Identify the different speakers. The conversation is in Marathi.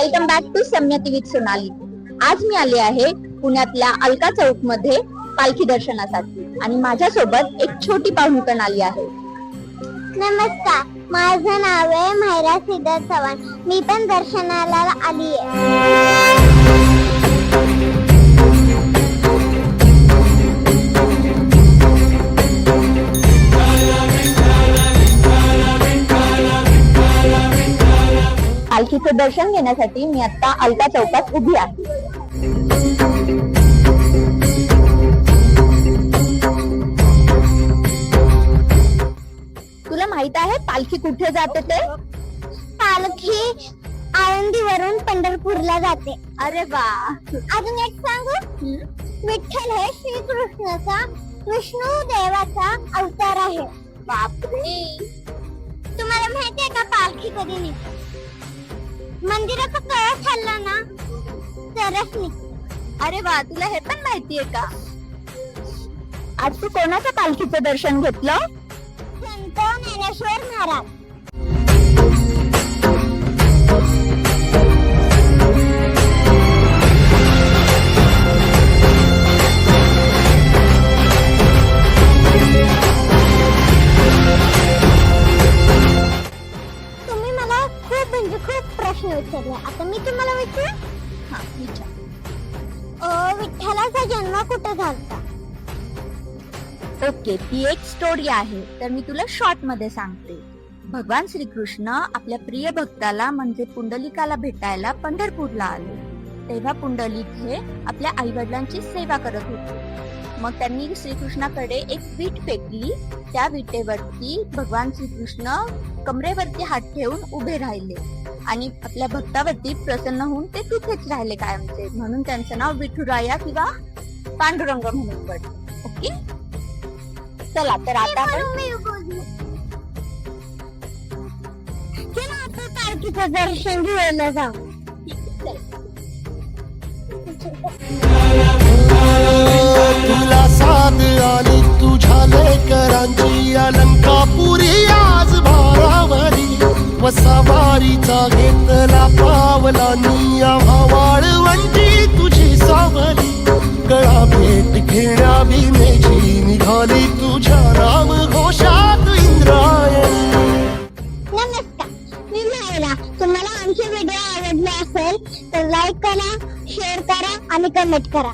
Speaker 1: वेलकम बॅक टू सम्यती विथ सोनाली. आज मी आले आहे पुण्यातल्या अलका चौक मध्ये पालखी दर्शनासाठी आणि माझ्यासोबत एक छोटी पाहुणपण आली आहे.
Speaker 2: नमस्कार, माझं नाव आहे मायरा सिद्धार्थ चव्हाण. मी पण दर्शनाला आली आहे.
Speaker 1: पालखीचं दर्शन घेण्यासाठी मी आता अलका चौकात उभी आहे. तुला माहित आहे पालखी कुठे जाते ते?
Speaker 2: पालखी आळंदीवरून पंढरपूरला जाते.
Speaker 1: अरे वा.
Speaker 2: अजून एक सांगू, विठ्ठल हे श्रीकृष्णाचा विष्णू देवाचा अवतार आहे.
Speaker 1: बापरे.
Speaker 2: तुम्हाला माहिती आहे का पालखी कधी निघते? मंदिराचा कळस हल्ला ना तरच निघते.
Speaker 1: अरे वा, तुला हे पण माहितीये का? आज तू कोणाच्या पालखीचं दर्शन घेतलं?
Speaker 2: संत ज्ञानेश्वर महाराज. तुम्ही मला खूप प्रश्न विचारले. आता मी तुम्हाला विचारू.
Speaker 1: हा, विचार.
Speaker 2: विठ्ठलाचा जन्म कुठे झाला?
Speaker 1: ओके, ती एक स्टोरी आहे, तर मी तुला शॉर्ट मध्ये सांगते. भगवान श्रीकृष्ण आपल्या प्रिय भक्ताला म्हणजे पुंडलिकाला भेटायला पंढरपूरला आले. तेव्हा पुंडलिक हे आपल्या आई वडिलांची सेवा करत होते. मग त्यांनी श्रीकृष्णाकडे एक वीट फेकली. त्या विटेवरती भगवान श्रीकृष्ण कमरेवरती हात ठेवून उभे राहिले आणि आपल्या भक्तावरती प्रसन्न होऊन ते तिथेच राहिले कायमचे. म्हणून त्यांचं नाव विठुराया किंवा पांडुरंग म्हणून पडलं. ओके, चला तर आता आपण
Speaker 2: पालखीचं दर्शन घ्यायला जाऊ.
Speaker 3: तुला साथ आली तुझ्या लेकरांची अलंकापुरी आज भारावरी वसावारीचा घेतला पावलांनी वाळवंटी तुझी सावली गळा भेट घेण्या भीमेची निघाली तुझ्या राम घोषात इंद्रायणी.
Speaker 2: नमस्कार, मी मायरा. तुम्हाला आमचे व्हिडिओ आवडले असेल तर लाईक करा, शेअर करा आणि कमेंट करा.